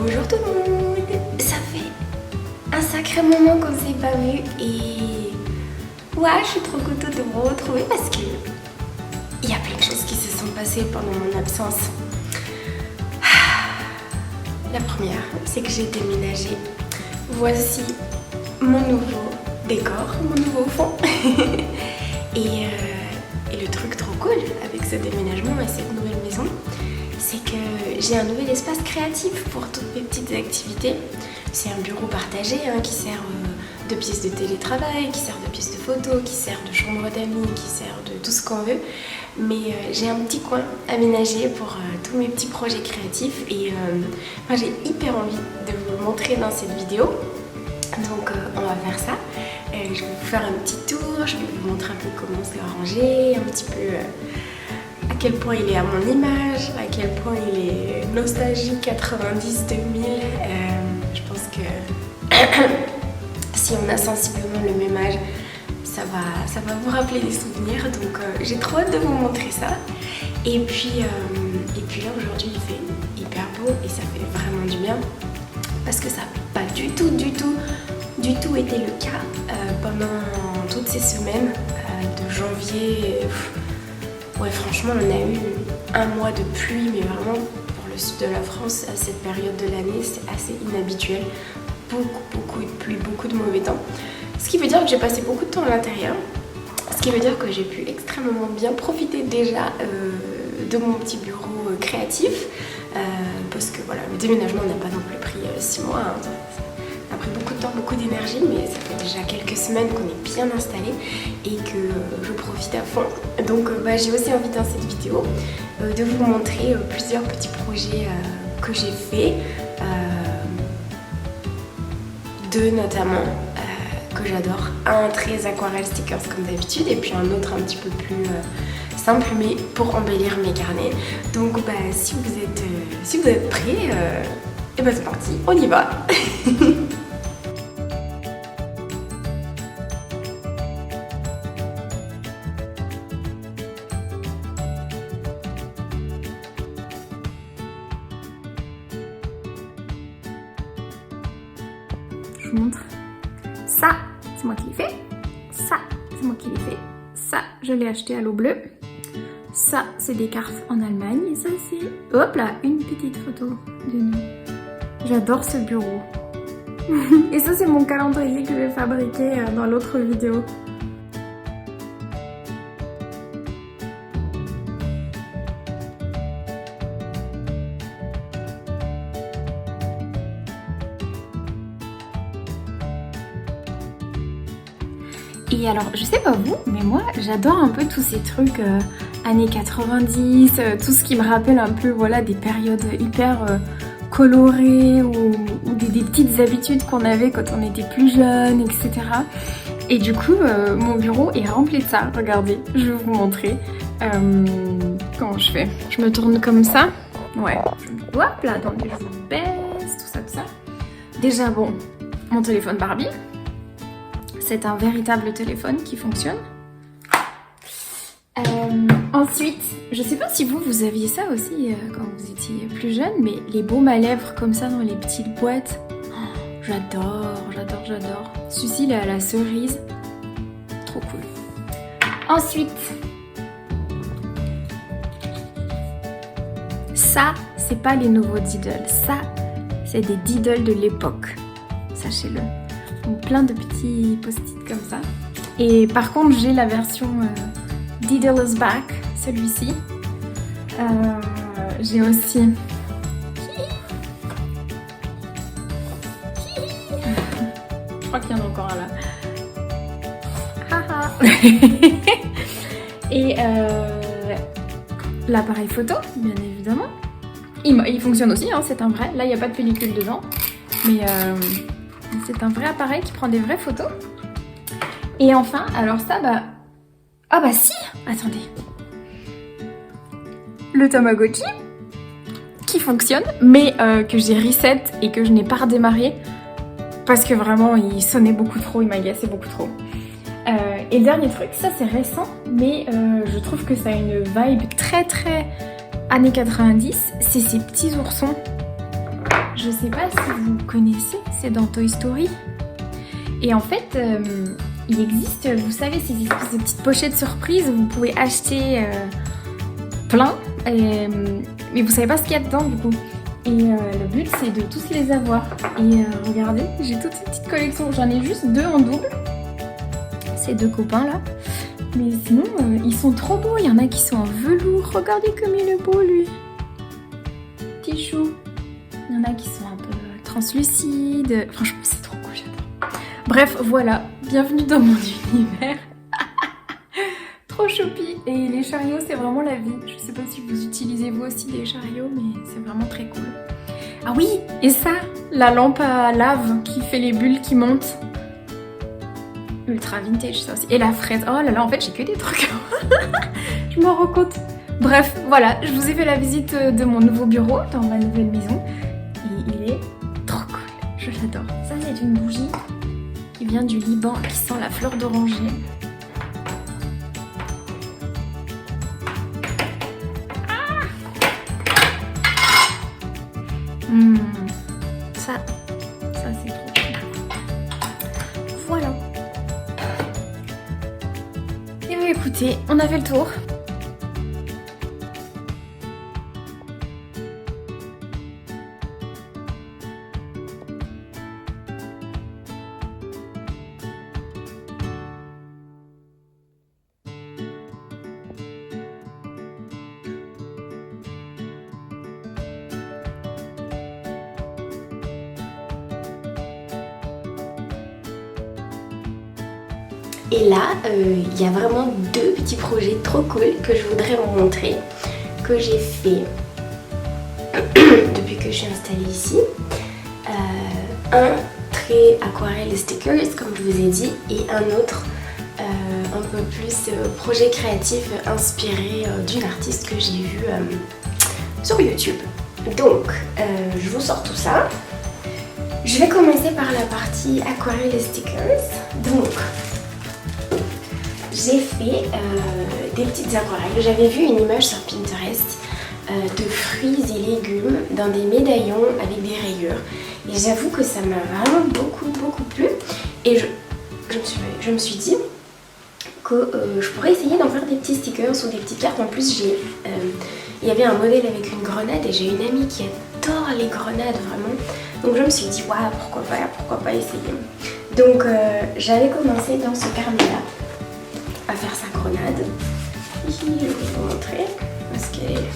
Bonjour tout le monde. Ça fait un sacré moment qu'on ne s'est pas vu et ouais, je suis trop contente de vous retrouver parce que il y a plein de choses qui se sont passées pendant mon absence. La première, c'est que j'ai déménagé. Voici mon nouveau décor, mon nouveau fond. et le truc trop cool avec ce déménagement et cette nouvelle maison, c'est que j'ai un nouvel espace créatif pour toutes mes petites activités. C'est un bureau partagé qui sert de pièce de télétravail, qui sert de pièce de photo, qui sert de chambre d'amis, qui sert de tout ce qu'on veut. Mais j'ai un petit coin aménagé pour tous mes petits projets créatifs et j'ai hyper envie de vous le montrer dans cette vidéo. Donc on va faire ça. Je vais vous faire un petit tour, je vais vous montrer un peu comment c'est arrangé, un petit peu à quel point il est à mon image, à quel point il est nostalgique 90-2000. Je pense que si on a sensiblement le même âge, ça va vous rappeler des souvenirs. Donc j'ai trop hâte de vous montrer ça. Et puis là aujourd'hui il fait hyper beau et ça fait vraiment du bien. Parce que ça n'a pas du tout été le cas pendant toutes ces semaines de janvier. Ouais, franchement, on a eu un mois de pluie, mais vraiment pour le sud de la France, à cette période de l'année, c'est assez inhabituel. Beaucoup de pluie, beaucoup de mauvais temps. Ce qui veut dire que j'ai passé beaucoup de temps à l'intérieur. Ce qui veut dire que j'ai pu extrêmement bien profiter déjà de mon petit bureau créatif. Parce que voilà, le déménagement n'a pas non plus pris 6 mois. Ça a pris beaucoup de temps, beaucoup d'énergie, mais ça fait déjà quelques semaines qu'on est bien installé et que je profite à fond. Donc j'ai aussi envie dans cette vidéo de vous montrer plusieurs petits projets que j'ai faits. Deux notamment que j'adore. Un très aquarelle stickers comme d'habitude et puis un autre un petit peu plus simple mais pour embellir mes carnets. Donc si vous êtes prêts, et c'est parti, on y va. Je vous montre. Ça, c'est moi qui l'ai fait. Ça, c'est moi qui l'ai fait. Ça, je l'ai acheté à l'eau bleue. Ça, c'est des cartes en Allemagne. Et ça, c'est... Hop là, une petite photo de nous. J'adore ce bureau. Et ça, c'est mon calendrier que j'ai fabriqué dans l'autre vidéo. Et alors, je sais pas vous, mais moi, j'adore un peu tous ces trucs années 90, tout ce qui me rappelle un peu voilà, des périodes hyper colorées ou des petites habitudes qu'on avait quand on était plus jeune, etc. Et du coup, mon bureau est rempli de ça. Regardez, je vais vous montrer comment je fais. Je me tourne comme ça. Ouais, hop là, attendez, je vous baisse, tout ça. Déjà, bon, mon téléphone Barbie. C'est un véritable téléphone qui fonctionne. Ensuite, je sais pas si vous aviez ça aussi quand vous étiez plus jeune, mais les baumes à lèvres comme ça dans les petites boîtes. Oh, j'adore. Celui-ci, là, la cerise. Trop cool. Ensuite, ça, c'est pas les nouveaux Diddle. Ça, c'est des Diddle de l'époque. Sachez-le. Donc plein de petits post-it comme ça. Et par contre, j'ai la version Diddle is back, celui-ci. J'ai aussi... Je crois qu'il y en a encore un là. Et l'appareil photo, bien évidemment. Il fonctionne aussi, hein, c'est un vrai. Là, il n'y a pas de pellicule dedans. Mais... c'est un vrai appareil qui prend des vraies photos. Et enfin, alors ça, ah si, attendez. Le Tamagotchi, qui fonctionne, mais que j'ai reset et que je n'ai pas redémarré. Parce que vraiment, il sonnait beaucoup trop, il m'agaçait beaucoup trop. Et le dernier truc, ça c'est récent, mais je trouve que ça a une vibe très années 90. C'est ces petits oursons Je sais pas si vous connaissez, c'est dans Toy Story. Et en fait, il existe, vous savez, ces espèces de petites pochettes surprises où vous pouvez acheter plein, mais vous savez pas ce qu'il y a dedans du coup. Et le but c'est de tous les avoir. Et regardez, j'ai toute cette petite collection, j'en ai juste 2 en double. Ces 2 copains là. Mais sinon, ils sont trop beaux, il y en a qui sont en velours. Regardez comme il est beau lui. Petit chou. Il y en a qui sont un peu translucides. Franchement, c'est trop cool, j'adore. Bref, voilà. Bienvenue dans mon univers. Trop choupi. Et les chariots, c'est vraiment la vie. Je sais pas si vous utilisez vous aussi des chariots, mais c'est vraiment très cool. Ah oui, et ça, la lampe à lave qui fait les bulles qui montent. Ultra vintage, ça aussi. Et la fraise. Oh là là, en fait, j'ai que des trucs. Je m'en rends compte. Bref, voilà, je vous ai fait la visite de mon nouveau bureau dans ma nouvelle maison. Et il est trop cool, je l'adore. Ça, c'est une bougie qui vient du Liban, qui sent la fleur d'oranger. Ah ça c'est trop cool. Voilà. Et bien écoutez, on a fait le tour. Et là, il y a vraiment 2 petits projets trop cool que je voudrais vous montrer, que j'ai fait depuis que je suis installée ici. Un trait aquarelle et stickers, comme je vous ai dit, et un autre un peu plus projet créatif inspiré d'une artiste que j'ai vue sur YouTube. Donc, je vous sors tout ça. Je vais commencer par la partie aquarelle et stickers. Donc, j'ai fait des petites aquarelles. J'avais vu une image sur Pinterest de fruits et légumes dans des médaillons avec des rayures. Et j'avoue que ça m'a vraiment beaucoup plu. Et je me suis dit que je pourrais essayer d'en faire des petits stickers ou des petites cartes. En plus, il y avait un modèle avec une grenade et j'ai une amie qui adore les grenades vraiment. Donc je me suis dit, waouh, pourquoi pas essayer. Donc j'avais commencé dans ce carnet-là à faire sa grenade. Ici, je vais vous montrer parce qu'elle est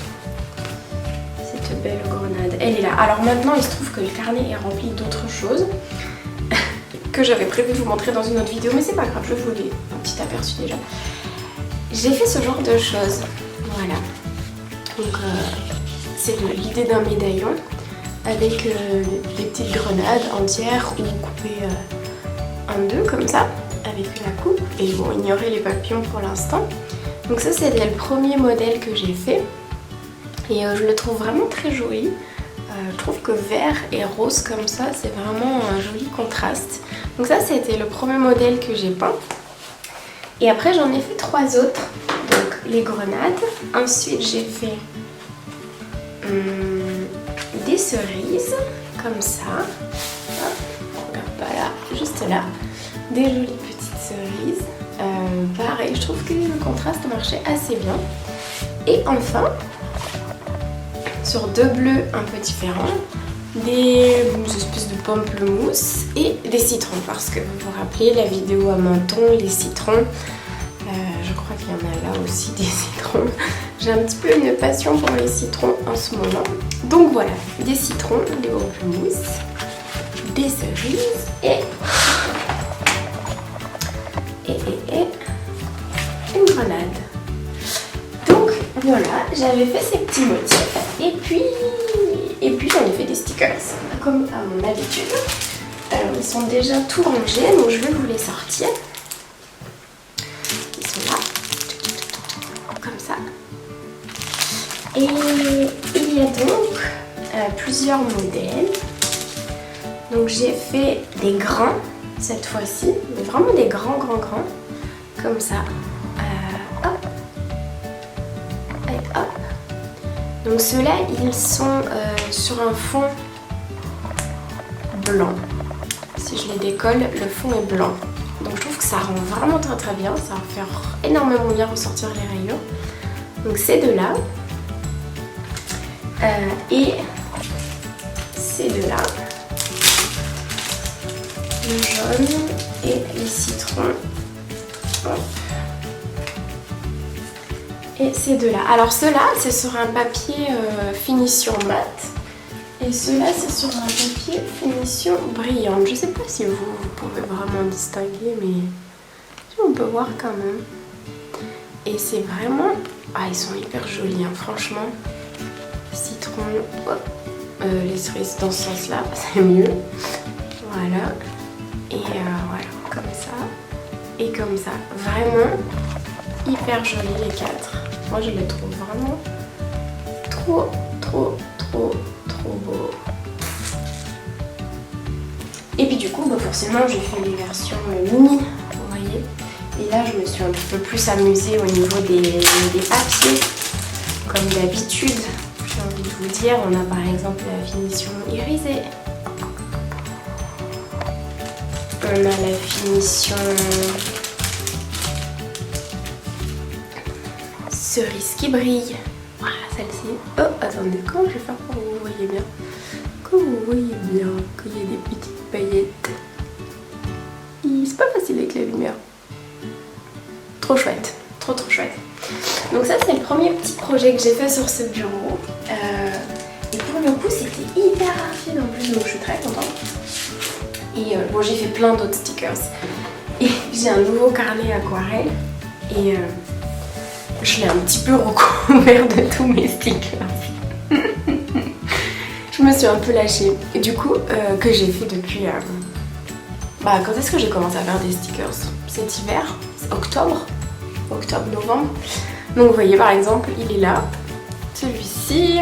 cette belle grenade. Elle est là. Alors maintenant, il se trouve que le carnet est rempli d'autres choses que j'avais prévu de vous montrer dans une autre vidéo, mais c'est pas grave, je vous l'ai un petit aperçu déjà. J'ai fait ce genre de choses. Voilà. Donc c'est l'idée d'un médaillon avec des petites grenades entières ou coupées en 2 comme ça, avec la coupe. Et bon, ignorer les papillons pour l'instant. Donc ça, c'était le premier modèle que j'ai fait. Et je le trouve vraiment très joli. Je trouve que vert et rose comme ça, c'est vraiment un joli contraste. Donc ça, c'était le premier modèle que j'ai peint. Et après, j'en ai fait 3 autres. Donc les grenades. Ensuite, j'ai fait des cerises, comme ça. Hop, regarde pas là, juste là. Des jolies petites cerises. Pareil, je trouve que le contraste marchait assez bien. Et enfin, sur 2 bleus un peu différents, des espèces de pamplemousse et des citrons, parce que vous vous rappelez la vidéo à menton, les citrons, je crois qu'il y en a là aussi des citrons. J'ai un petit peu une passion pour les citrons en ce moment. Donc voilà, des citrons, des pamplemousses, des cerises et une grenade. Donc voilà, j'avais fait ces petits motifs et puis j'en ai fait des stickers comme à mon habitude. Ils sont déjà tout rangés, donc je vais vous les sortir. Ils sont là, comme ça. Et il y a donc plusieurs modèles. Donc j'ai fait des grands cette fois-ci, mais vraiment des grands, comme ça. Hop. Et hop. Donc ceux-là, ils sont sur un fond blanc. Si je les décolle, le fond est blanc. Donc je trouve que ça rend vraiment très très bien. Ça va faire énormément bien ressortir les rayures. Donc ces deux-là. Et ces deux-là. Le jaune et les citrons. Hop. Et ces deux-là. Alors ceux-là, c'est sur un papier finition mat. Et ceux-là, c'est sur un papier finition brillante. Je sais pas si vous pouvez vraiment distinguer, mais on peut voir quand même. Et c'est vraiment... Ah, ils sont hyper jolis, hein, franchement. Citron, hop. Les cerises dans ce sens-là, c'est mieux. Voilà. Et voilà, comme ça. Et comme ça. Vraiment hyper jolis les quatre. Moi, je les trouve vraiment trop beau. Et puis du coup, bah forcément, j'ai fait les versions mini, vous voyez. Et là, je me suis un petit peu plus amusée au niveau des papiers. Comme d'habitude, j'ai envie de vous dire, on a par exemple la finition irisée. On a la finition cerise qui brille. Voilà, celle-ci. Oh, attendez, comment je vais faire pour que vous voyez bien? Comme vous voyez bien qu'il y a des petites paillettes. C'est pas facile avec la lumière. Trop chouette, trop chouette. Donc ça, c'est le premier petit projet que j'ai fait sur ce bureau. Et pour le coup, c'était hyper rapide en plus, donc je suis très contente. Et bon, j'ai fait plein d'autres stickers. Et j'ai un nouveau carnet aquarelle. Et je l'ai un petit peu recouvert de tous mes stickers. Je me suis un peu lâchée. Et du coup, que j'ai fait depuis... quand est-ce que j'ai commencé à faire des stickers? Cet hiver, octobre-novembre. Donc vous voyez par exemple, il est là. Celui-ci.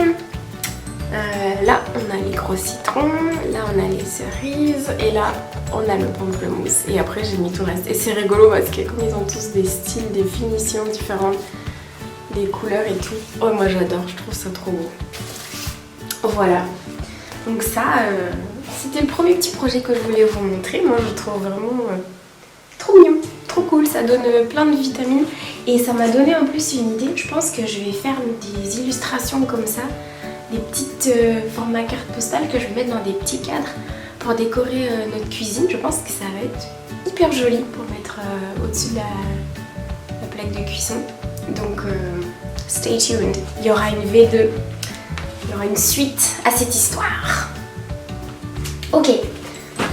Là, on a les gros citrons. Là, on a les cerises. Et là, on a le pamplemousse. Et après, j'ai mis tout le reste. Et c'est rigolo parce que comme ils ont tous des styles, des finitions différentes, des couleurs et tout. Oh, moi j'adore, je trouve ça trop beau. Voilà. Donc ça, c'était le premier petit projet que je voulais vous montrer. Moi, je trouve vraiment trop mignon, trop cool. Ça donne plein de vitamines. Et ça m'a donné en plus une idée. Je pense que je vais faire des illustrations comme ça. Des petites formats cartes postales que je vais mettre dans des petits cadres pour décorer notre cuisine. Je pense que ça va être hyper joli pour mettre au-dessus de la plaque de cuisson. Donc stay tuned, il y aura une V2, il y aura une suite à cette histoire. Ok,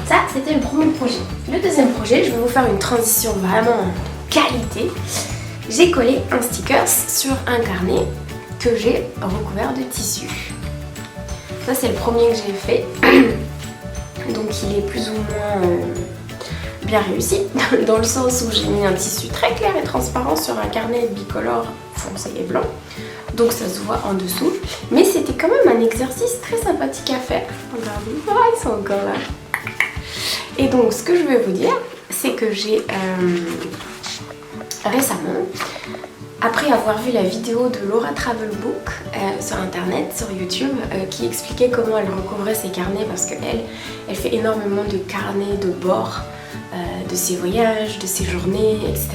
ça c'était le premier projet. Le deuxième projet, je vais vous faire une transition vraiment qualité. J'ai collé un sticker sur un carnet que j'ai recouvert de tissu. Ça c'est le premier que j'ai fait. Donc il est plus ou moins bien réussi, dans le sens où j'ai mis un tissu très clair et transparent sur un carnet bicolore foncé et blanc. Donc ça se voit en dessous. Mais c'était quand même un exercice très sympathique à faire. Regardez, ils sont encore là. Et donc ce que je vais vous dire, c'est que j'ai récemment, après avoir vu la vidéo de Laura Travelbook sur internet, sur YouTube, qui expliquait comment elle recouvrait ses carnets parce qu'elle fait énormément de carnets de bord, de ses voyages, de ses journées, etc.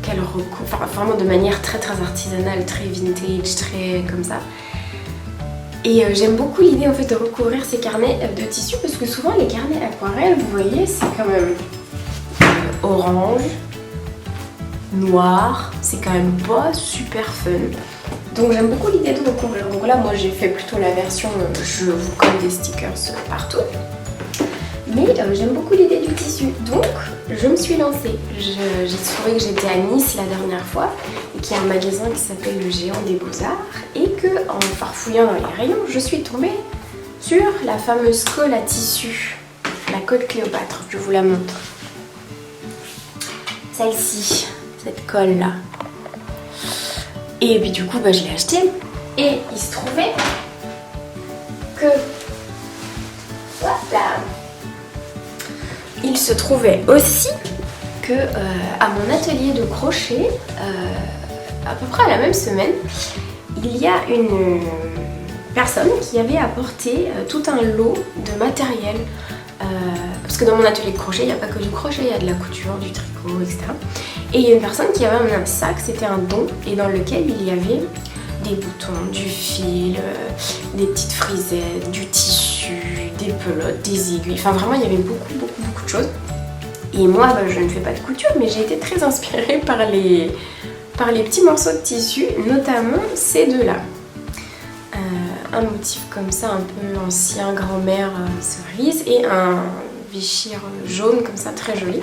Qu'elle recouvre vraiment de manière très artisanale, très vintage, très comme ça. Et j'aime beaucoup l'idée en fait de recouvrir ces carnets de tissu parce que souvent les carnets aquarelles, vous voyez, c'est quand même orange, noir, c'est quand même pas super fun. Donc j'aime beaucoup l'idée de recouvrir. Donc là moi j'ai fait plutôt la version je vous colle des stickers partout. Mais j'aime beaucoup l'idée du tissu. Donc je me suis lancée. J'ai trouvé que j'étais à Nice la dernière fois et qu'il y a un magasin qui s'appelle le Géant des Beaux-Arts et que en farfouillant dans les rayons, je suis tombée sur la fameuse colle à tissu, la colle Cléopâtre. Je vous la montre. Celle-ci. Cette colle là. Et puis du coup je l'ai achetée et il se trouvait que voilà, il se trouvait aussi que à mon atelier de crochet à peu près à la même semaine il y a une personne qui avait apporté tout un lot de matériel. Parce que dans mon atelier de crochet, il n'y a pas que du crochet, il y a de la couture, du tricot, etc. Et il y a une personne qui avait amené un sac, c'était un don, et dans lequel il y avait des boutons, du fil, des petites frisettes, du tissu, des pelotes, des aiguilles. Enfin vraiment, il y avait beaucoup de choses. Et moi, je ne fais pas de couture, mais j'ai été très inspirée par les petits morceaux de tissu, notamment ces deux-là. Un motif comme ça, un peu ancien, grand-mère cerise, et un Vichy jaune comme ça, très joli.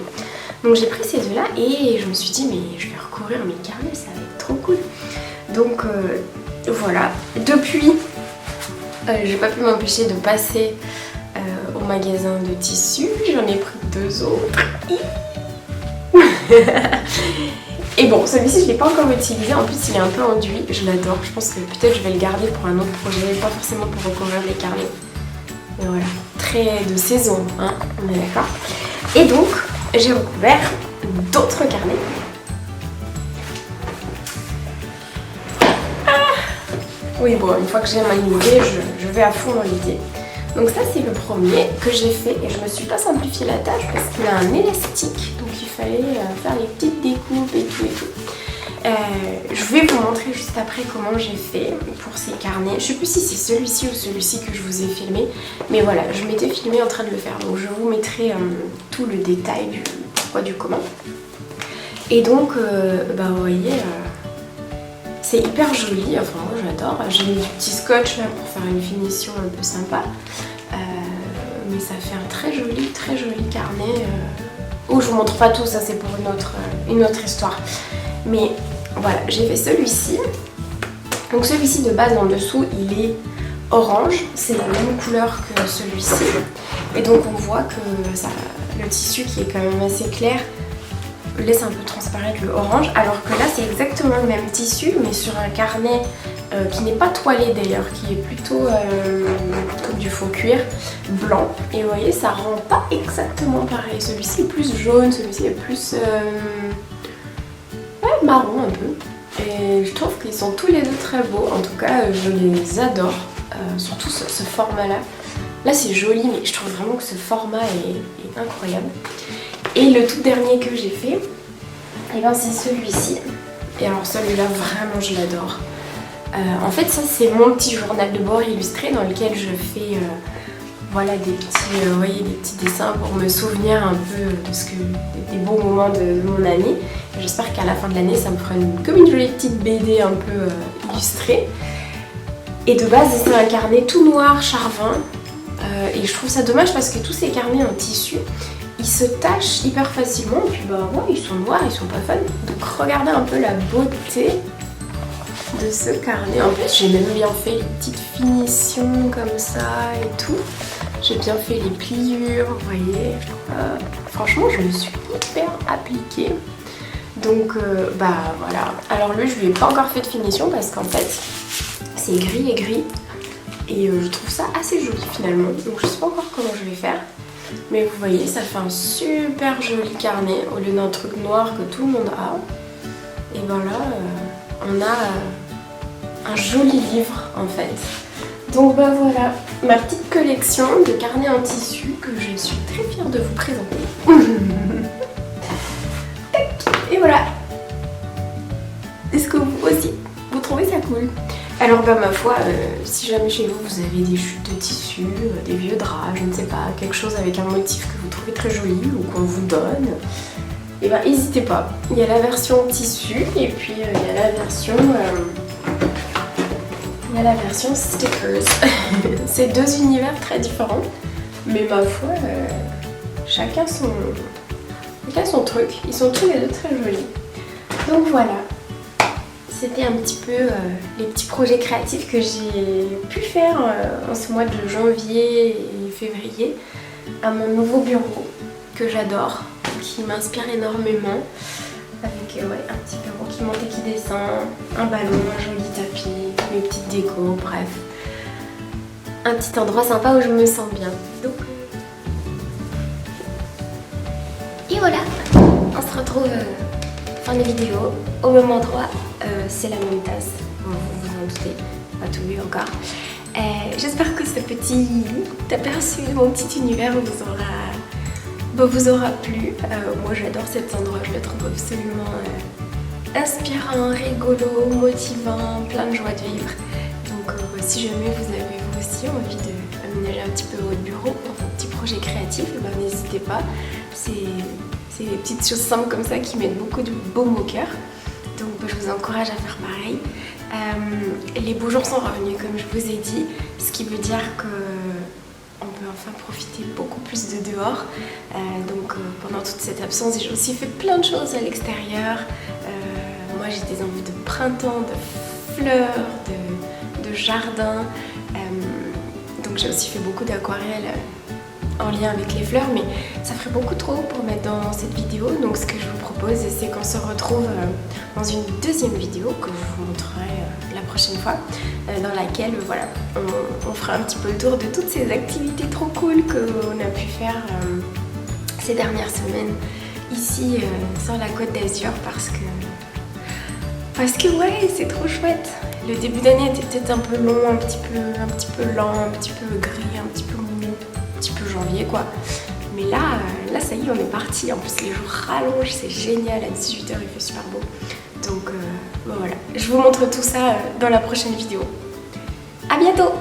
Donc j'ai pris ces deux-là et je me suis dit, mais je vais recouvrir mes carnets, ça va être trop cool. Donc voilà. Depuis, j'ai pas pu m'empêcher de passer au magasin de tissus. J'en ai pris 2 autres. Et bon, celui-ci je ne l'ai pas encore utilisé, en plus il est un peu enduit, je l'adore. Je pense que peut-être je vais le garder pour un autre projet, pas forcément pour recouvrir les carnets. Mais voilà, très de saison, hein, on est d'accord. Et donc, j'ai recouvert d'autres carnets. Oui, bon, une fois que j'ai ma idée, je vais à fond dans l'idée. Donc ça, c'est le premier que j'ai fait et je me suis pas simplifié la tâche parce qu'il a un élastique, donc il fallait faire les petites découpes et tout. Je vais vous montrer juste après comment j'ai fait pour ces carnets. Je sais plus si c'est celui-ci ou celui-ci que je vous ai filmé, mais voilà, je m'étais filmée en train de le faire, donc je vous mettrai tout le détail du pourquoi, du comment. Et donc, vous voyez, c'est hyper joli, enfin moi j'adore. J'ai mis du petit scotch là pour faire une finition un peu sympa. Mais ça fait un très joli carnet. Oh, je vous montre pas tout, ça c'est pour une autre histoire. Mais voilà, j'ai fait celui-ci. Donc celui-ci de base en dessous, il est orange. C'est la même couleur que celui-ci. Et donc on voit que le tissu qui est quand même assez clair laisse un peu transparaître le orange, alors que là c'est exactement le même tissu mais sur un carnet qui n'est pas toilé d'ailleurs, qui est plutôt comme du faux cuir blanc, et vous voyez ça rend pas exactement pareil. Celui-ci est plus jaune, celui-ci est plus marron un peu, et je trouve qu'ils sont tous les deux très beaux. En tout cas je les adore, surtout ce format là c'est joli, mais je trouve vraiment que ce format est incroyable. Et le tout dernier que j'ai fait, c'est celui-ci. Et alors celui-là, vraiment, je l'adore. En fait, ça, c'est mon petit journal de bord illustré dans lequel je fais voilà, des petits dessins pour me souvenir un peu des beaux moments de mon année. J'espère qu'à la fin de l'année, ça me fera comme une jolie petite BD un peu illustrée. Et de base, c'est un carnet tout noir, charvin. Et je trouve ça dommage parce que tous ces carnets en tissu, ils se tachent hyper facilement, et puis ils sont noirs, ils sont pas fun. Donc regardez un peu la beauté de ce carnet. En plus j'ai même bien fait les petites finitions comme ça et tout. J'ai bien fait les pliures, vous voyez. Franchement je me suis hyper appliquée. Donc voilà. Alors lui je lui ai pas encore fait de finition parce qu'en fait c'est gris et gris. Et je trouve ça assez joli finalement. Donc je sais pas encore comment je vais faire. Mais vous voyez, ça fait un super joli carnet au lieu d'un truc noir que tout le monde a. Et voilà, on a un joli livre en fait. Donc voilà, ma petite collection de carnets en tissu que je suis très fière de vous présenter. Et voilà. Est-ce que vous aussi, vous trouvez ça cool? Alors ma foi, si jamais chez vous, vous avez des chutes de tissu, des vieux draps, je ne sais pas, quelque chose avec un motif que vous trouvez très joli ou qu'on vous donne, et n'hésitez pas. Il y a la version tissu et puis il y a la version stickers. C'est deux univers très différents, mais ma foi, chacun son truc. Ils sont tous les deux très jolis. Donc voilà. C'était un petit peu les petits projets créatifs que j'ai pu faire en ce mois de janvier et février à mon nouveau bureau que j'adore, qui m'inspire énormément, avec un petit bureau qui monte et qui descend, un ballon, un joli tapis, mes petites décos, bref. Un petit endroit sympa où je me sens bien. Donc, et voilà, on se retrouve fin de vidéo au même endroit. C'est la même tasse, vous vous en doutez, pas tout vu encore. J'espère que ce petit aperçu de mon petit univers vous aura plu. Moi j'adore cet endroit, je le trouve absolument inspirant, rigolo, motivant, plein de joie de vivre. Donc si jamais vous avez vous aussi envie d'aménager un petit peu votre bureau pour vos petits projets créatifs, n'hésitez pas. C'est des petites choses simples comme ça qui mettent beaucoup de baume au cœur. Donc je vous encourage à faire pareil. Les beaux jours sont revenus comme je vous ai dit, ce qui veut dire qu'on peut enfin profiter beaucoup plus de dehors. Pendant toute cette absence, j'ai aussi fait plein de choses à l'extérieur. Moi j'ai des envies de printemps, de fleurs, de jardin. Donc j'ai aussi fait beaucoup d'aquarelles en lien avec les fleurs, mais ça ferait beaucoup trop pour mettre dans cette vidéo. Donc ce que je vous propose, c'est qu'on se retrouve dans une deuxième vidéo que je vous montrerai la prochaine fois, dans laquelle voilà, on fera un petit peu le tour de toutes ces activités trop cool qu'on a pu faire ces dernières semaines ici sur la Côte d'Azur, parce que ouais, c'est trop chouette. Le début d'année était peut-être un peu long, un petit peu lent, un petit peu gris, un petit peu mou, un petit peu janvier quoi. Mais là ça y est, on est parti. En plus les jours rallongent, c'est génial, à 18h il fait super beau. Donc voilà, je vous montre tout ça dans la prochaine vidéo. À bientôt!